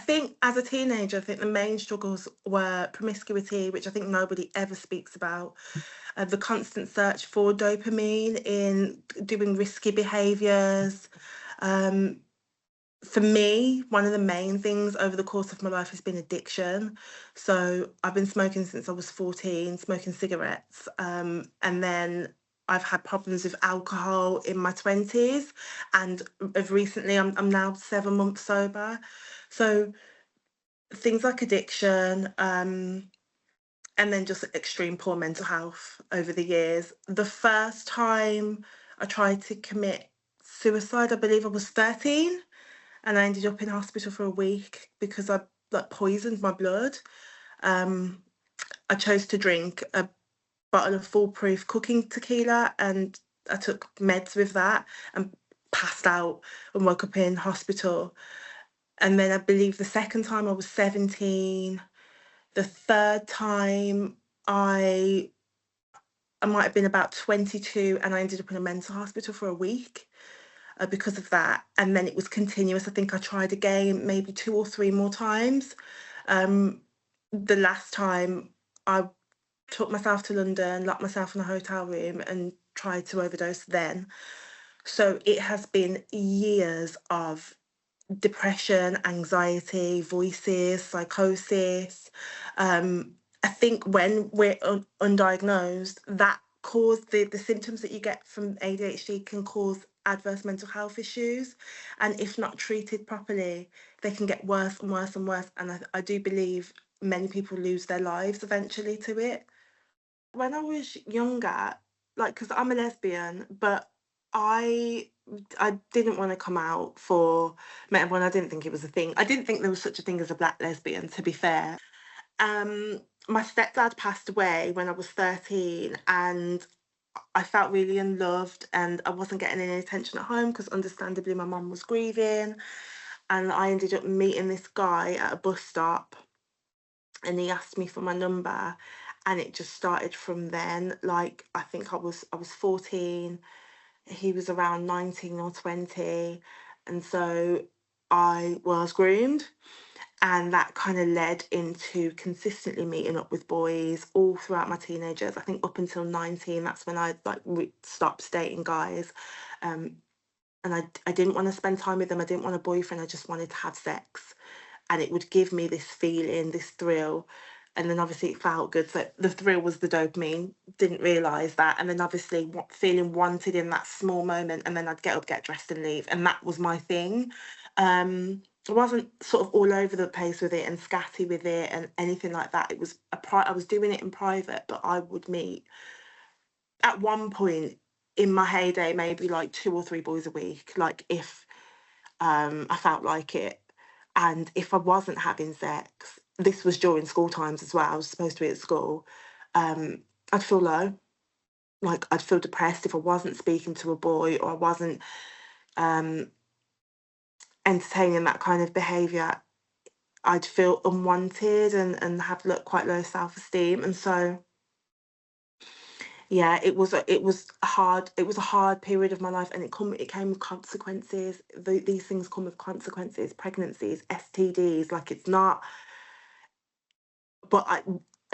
think as a teenager, I think the main struggles were promiscuity, which I think nobody ever speaks about, the constant search for dopamine in doing risky behaviours. Um, for me, one of the main things over the course of my life has been addiction. So I've been smoking since I was 14, smoking cigarettes. And then I've had problems with alcohol in my 20s. And of recently, I'm now 7 months sober. So things like addiction, and then just extreme poor mental health over the years. The first time I tried to commit suicide, I believe I was 13, and I ended up in hospital for a week because I like poisoned my blood. Um, I chose to drink a bottle of foolproof cooking tequila, and I took meds with that and passed out and woke up in hospital. And then I believe the second time I was 17. The third time I I might have been about 22, and I ended up in a mental hospital for a week because of that. And then it was continuous. I think I tried again maybe two or three more times. Um, the last time I took myself to London, locked myself in a hotel room, and tried to overdose then. So it has been years of depression, anxiety, voices, psychosis. I think when we're undiagnosed, that cause the symptoms that you get from ADHD can cause adverse mental health issues. And if not treated properly, they can get worse and worse and worse. And I do believe many people lose their lives eventually to it. When I was younger, like, because I'm a lesbian, but I I didn't want to come out for when I didn't think it was a thing. I didn't think there was such a thing as a black lesbian, to be fair. My stepdad passed away when I was 13, and I felt really unloved, and I wasn't getting any attention at home because understandably my mum was grieving. And I ended up meeting this guy at a bus stop, and he asked me for my number, and it just started from then. Like, I think I was 14, he was around 19 or 20, and so I was groomed, and that kind of led into consistently meeting up with boys all throughout my teenagers. I think up until 19, that's when I like stopped dating guys. um and I didn't want to spend time with them. I didn't want a boyfriend. I just wanted to have sex, and it would give me this feeling, this thrill. And then obviously it felt good. So the thrill was the dopamine. Didn't realise that. And then obviously what feeling wanted in that small moment, and then I'd get up, get dressed, and leave. And that was my thing. I wasn't sort of all over the place with it and scatty with it and anything like that. It was I was doing it in private, but I would meet at one point in my heyday maybe like two or three boys a week. Like, if I felt like it. And if I wasn't having sex, this was during school times as well, I was supposed to be at school, um, I'd feel low. Like, I'd feel depressed if I wasn't speaking to a boy, or I wasn't um, entertaining that kind of behaviour. I'd feel unwanted and have quite low self esteem. And so, yeah, it was a hard period of my life, and it came with consequences. These things come with consequences, pregnancies, STDs. Like, it's not, but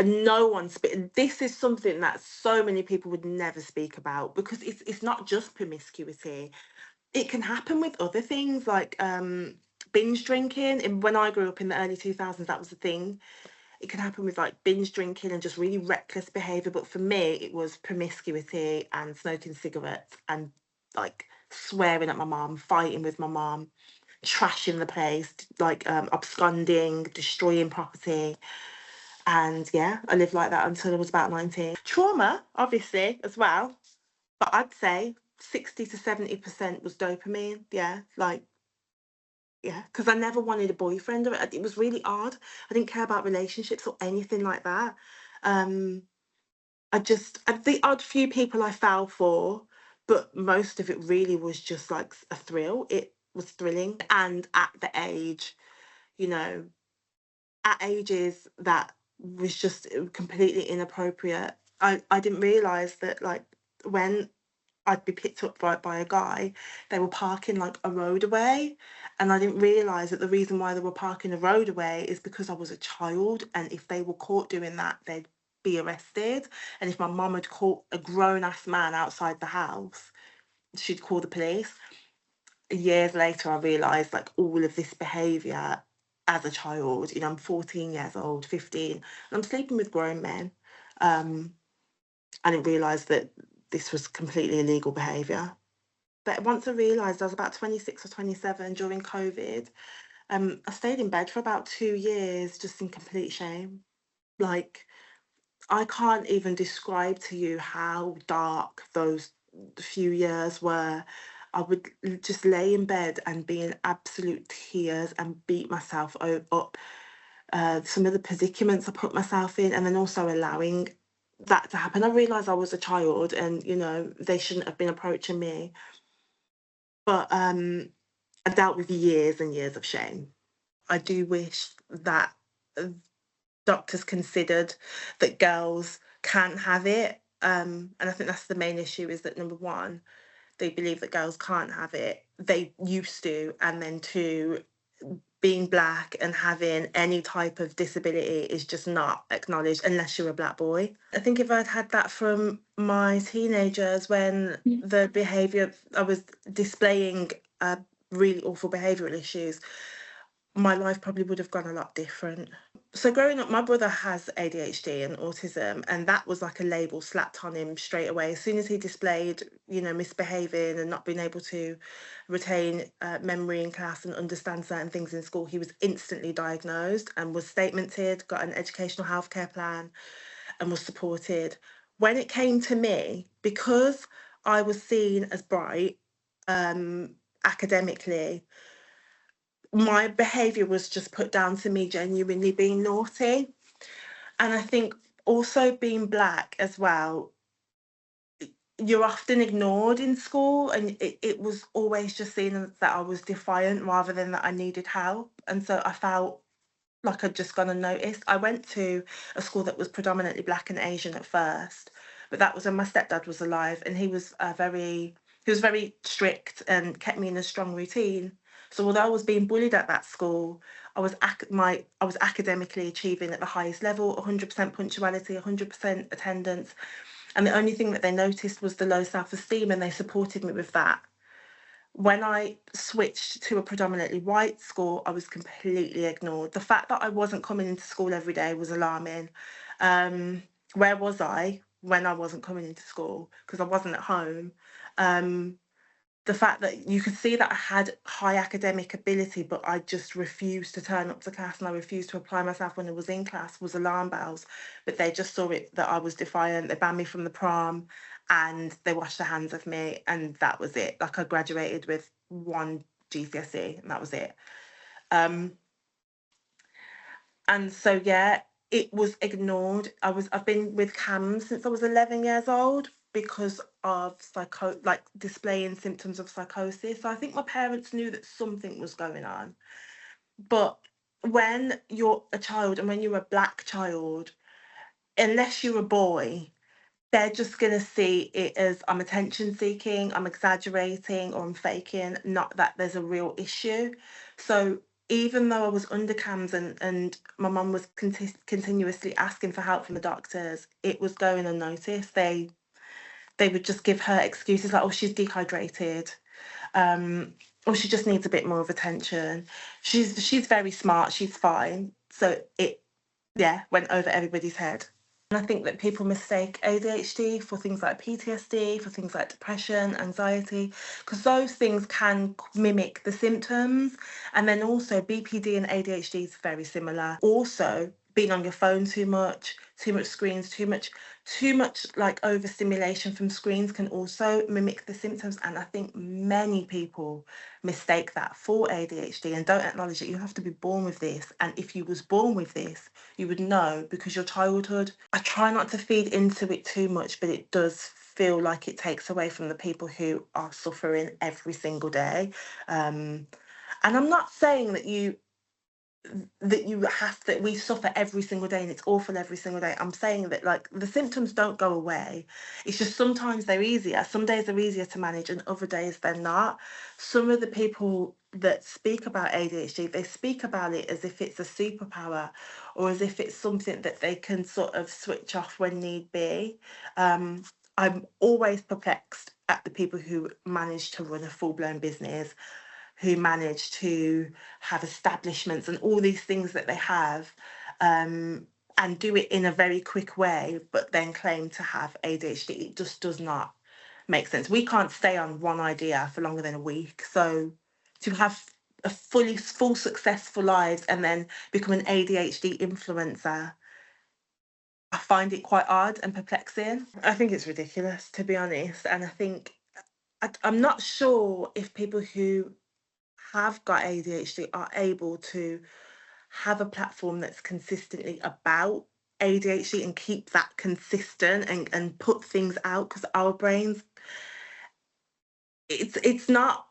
no one this is something that so many people would never speak about, because it's not just promiscuity. It can happen with other things, like binge drinking. And when I grew up in the early 2000s, that was the thing. It can happen with like binge drinking and just really reckless behavior. But for me, it was promiscuity and smoking cigarettes and like swearing at my mom, fighting with my mom, trashing the place, like absconding, destroying property. And yeah, I lived like that until I was about 19. Trauma, obviously, as well. But I'd say 60 to 70% was dopamine. Yeah, like, yeah, because I never wanted a boyfriend. Or it was really odd. I didn't care about relationships or anything like that. Um, the odd few people I fell for, but most of it really was just like a thrill. It was thrilling. And at the age, you know, at ages that was just completely inappropriate. I didn't realize that, like, when I'd be picked up by a guy. They were parking like a road away, and I didn't realise that the reason why they were parking a road away is because I was a child, and if they were caught doing that, they'd be arrested. And if my mum had caught a grown ass man outside the house, she'd call the police. Years later, I realised like all of this behaviour as a child. I'm 14 years old, 15, and I'm sleeping with grown men. Um, I didn't realise that this was completely illegal behaviour. But once I realised I was about 26 or 27 during COVID, I stayed in bed for about 2 years just in complete shame. Like, I can't even describe to you how dark those few years were. I would just lay in bed and be in absolute tears and beat myself up. Some of the predicaments I put myself in, and then also allowing that to happen. I realised I was a child and, they shouldn't have been approaching me. But I dealt with years and years of shame. I do wish that doctors considered that girls can have it. And I think that's the main issue is that number one, they believe that girls can't have it. They used to. And then two, being black and having any type of disability is just not acknowledged unless you're a black boy. I think if I'd had that from my teenagers when the behaviour I was displaying really awful behavioural issues, my life probably would have gone a lot different. So growing up, my brother has ADHD and autism, and that was like a label slapped on him straight away. As soon as he displayed, misbehaving and not being able to retain memory in class and understand certain things in school, he was instantly diagnosed and was statemented, got an educational healthcare plan, and was supported. When it came to me, because I was seen as bright academically, my behaviour was just put down to me genuinely being naughty. And I think also being black as well, you're often ignored in school, and it was always just seen as that I was defiant rather than that I needed help. And so I felt like I'd just gone unnoticed. I went to a school that was predominantly black and Asian at first, but that was when my stepdad was alive, and he was very strict and kept me in a strong routine. So although I was being bullied at that school, I was academically achieving at the highest level, 100% punctuality, 100% attendance, and the only thing that they noticed was the low self-esteem, and they supported me with that. When I switched to a predominantly white school, I was completely ignored. The fact that I wasn't coming into school every day was alarming. Where was I when I wasn't coming into school? Because I wasn't at home. Um, the fact that you could see that I had high academic ability, but I just refused to turn up to class and I refused to apply myself when I was in class was alarm bells. But they just saw it that I was defiant. They banned me from the prom and they washed their hands of me, and that was it. Like I graduated with one GCSE and that was it. Um, and so yeah, it was ignored. I've been with CAMS since I was 11 years old because of like displaying symptoms of psychosis. So I think my parents knew that something was going on. But when you're a child and when you're a black child, unless you're a boy, they're just going to see it as I'm attention seeking, I'm exaggerating, or I'm faking, not that there's a real issue. So even though I was under CAMS and my mum was continuously asking for help from the doctors, it was going unnoticed. They would just give her excuses like, oh, she's dehydrated, or she just needs a bit more of attention. She's very smart, she's fine. So it, yeah, went over everybody's head. And I think that people mistake ADHD for things like PTSD, for things like depression, anxiety, because those things can mimic the symptoms. And then also BPD and ADHD is very similar. Also, being on your phone too much screens, too much like overstimulation from screens can also mimic the symptoms. And I think many people mistake that for ADHD and don't acknowledge that you have to be born with this. And if you was born with this, you would know because your childhood. I try not to feed into it too much, but it does feel like it takes away from the people who are suffering every single day. And I'm not saying that that you have to we suffer every single day and it's awful every single day. I'm saying that like the symptoms don't go away. It's just sometimes they're easier. Some days they're easier to manage and other days they're not. Some of the people that speak about ADHD, they speak about it as if it's a superpower or as if it's something that they can sort of switch off when need be. Um, I'm always perplexed at the people who manage to run a full-blown business, who manage to have establishments and all these things that they have, and do it in a very quick way, but then claim to have ADHD. It just does not make sense. We can't stay on one idea for longer than a week. So to have a full successful lives and then become an ADHD influencer, I find it quite odd and perplexing. I think it's ridiculous, to be honest. And I think I'm not sure if people who have got ADHD are able to have a platform that's consistently about ADHD and keep that consistent and put things out, because our brains, it's not,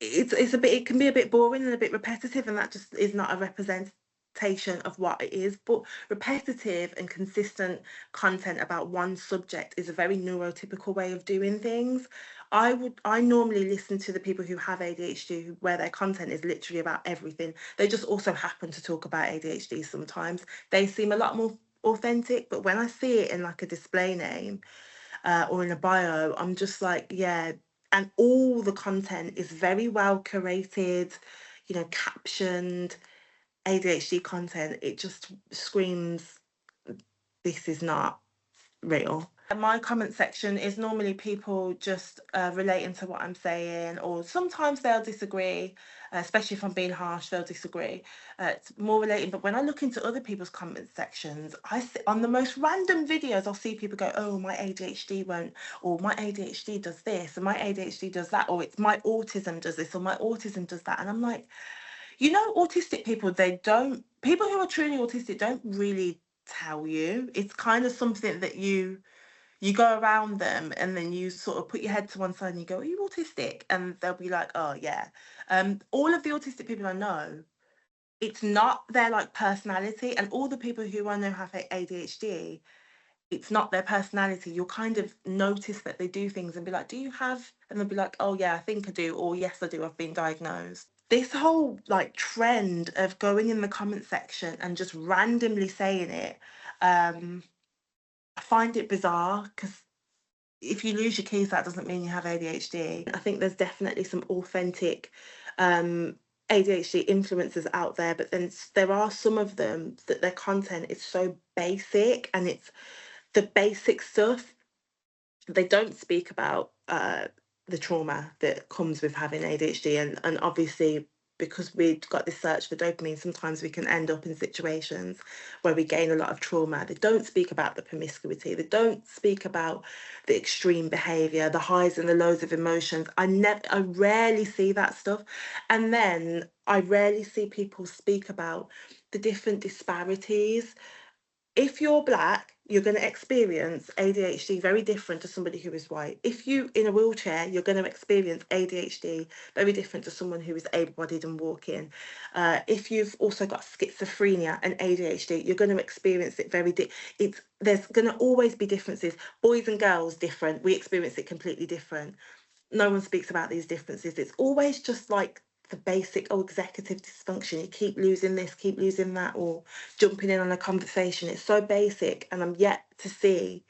it's a bit, it can be a bit boring and a bit repetitive, and that just is not a representation of what it is. But repetitive and consistent content about one subject is a very neurotypical way of doing things. I normally listen to the people who have ADHD where their content is literally about everything. They just also happen to talk about ADHD sometimes. They seem a lot more authentic, but when I see it in like a display name, or in a bio, I'm just like, yeah. And all the content is very well curated, captioned ADHD content. It just screams, this is not real. And my comment section is normally people just relating to what I'm saying, or sometimes they'll disagree, especially if I'm being harsh, they'll disagree. It's more relating. But when I look into other people's comment sections, I see on the most random videos, I'll see people go, oh, my ADHD won't, or my ADHD does this, and my ADHD does that, or it's my autism does this, or my autism does that. And I'm like, autistic people, people who are truly autistic don't really tell you. It's kind of something that you go around them and then you sort of put your head to one side and you go, are you autistic? And they'll be like, oh yeah. All of the autistic people I know, it's not their like personality, and all the people who I know have ADHD, it's not their personality. You'll kind of notice that they do things and be like, do you have? And they'll be like, oh yeah, I think I do, or yes I do, I've been diagnosed. This whole like trend of going in the comment section and just randomly saying it, I find it bizarre, because if you lose your keys, that doesn't mean you have ADHD. I think there's definitely some authentic ADHD influencers out there, but then there are some of them that their content is so basic, and it's the basic stuff. They don't speak about the trauma that comes with having ADHD, and obviously because we've got this search for dopamine, sometimes we can end up in situations where we gain a lot of trauma. They don't speak about the promiscuity. They don't speak about the extreme behavior, the highs and the lows of emotions. I rarely see that stuff. And then I rarely see people speak about the different disparities. If you're black, you're going to experience ADHD very different to somebody who is white. If you in a wheelchair, you're going to experience ADHD very different to someone who is able-bodied and walking. If you've also got schizophrenia and ADHD, you're going to experience it there's going to always be differences. Boys and girls different. We experience it completely different. No one speaks about these differences. It's always just like the basic, executive dysfunction. You keep losing this, keep losing that, or jumping in on a conversation. It's so basic, and I'm yet to see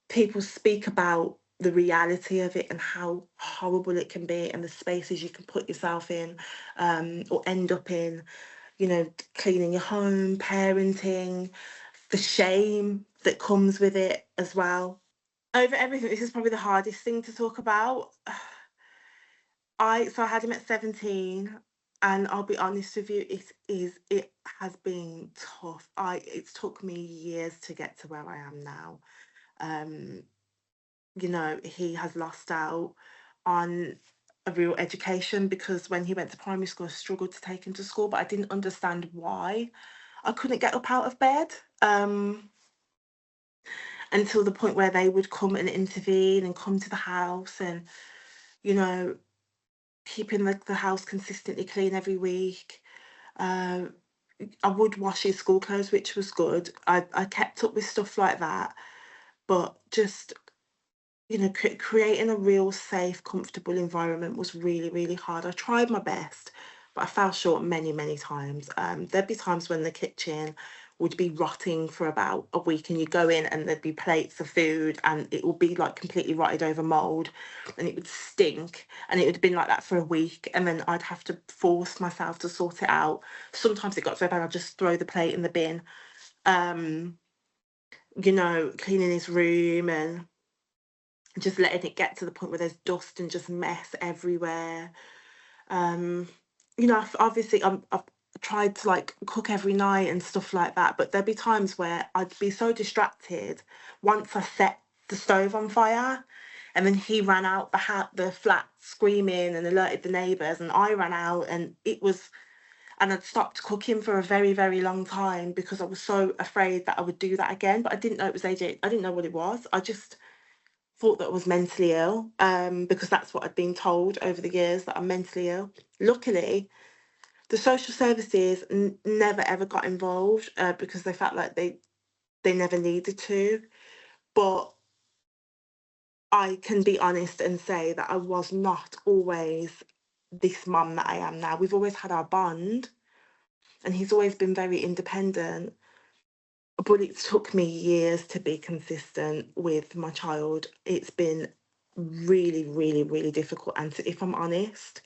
people speak about the reality of it and how horrible it can be, and the spaces you can put yourself in, or end up in, cleaning your home, parenting, the shame that comes with it as well. Over everything, this is probably the hardest thing to talk about. I had him at 17, and I'll be honest with you, it has been tough. It's took me years to get to where I am now. Um, he has lost out on a real education, because when he went to primary school, I struggled to take him to school, but I didn't understand why. I couldn't get up out of bed, until the point where they would come and intervene and come to the house, and you know keeping the house consistently clean every week. I would wash his school clothes, which was good. I kept up with stuff like that, but just, creating a real safe, comfortable environment was really, really hard. I tried my best, but I fell short many, many times. There'd be times when the kitchen would be rotting for about a week, and you go in and there'd be plates of food, and it would be like completely rotted over mold, and it would stink, and it would have been like that for a week, and then I'd have to force myself to sort it out. Sometimes it got so bad I'd just throw the plate in the bin. Um, cleaning his room and just letting it get to the point where there's dust and just mess everywhere. Um, obviously I've tried to like cook every night and stuff like that, but there'd be times where I'd be so distracted once I set the stove on fire, and then he ran out the flat screaming and alerted the neighbours, and I ran out, and I'd stopped cooking for a very, very long time because I was so afraid that I would do that again. But I didn't know it was ADHD. I didn't know what it was. I just thought that I was mentally ill, because that's what I'd been told over the years, that I'm mentally ill. Luckily, the social services never ever got involved, because they felt like they never needed to. But I can be honest and say that I was not always this mum that I am now. We've always had our bond, and he's always been very independent. But it took me years to be consistent with my child. It's been really, really, really difficult. And if I'm honest,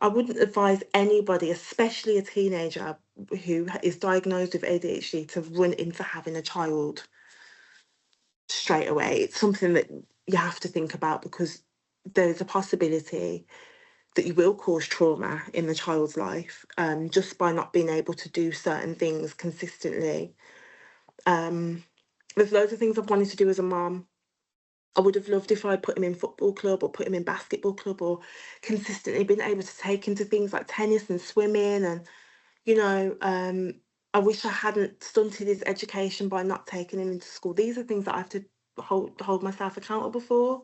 I wouldn't advise anybody, especially a teenager who is diagnosed with ADHD, to run into having a child straight away. It's something that you have to think about, because there's a possibility that you will cause trauma in the child's life, just by not being able to do certain things consistently. Um, there's loads of things I've wanted to do as a mom. I would have loved if I put him in football club or put him in basketball club, or consistently been able to take him to things like tennis and swimming. And, you know, um, I wish I hadn't stunted his education by not taking him into school. These are things that I have to hold myself accountable for.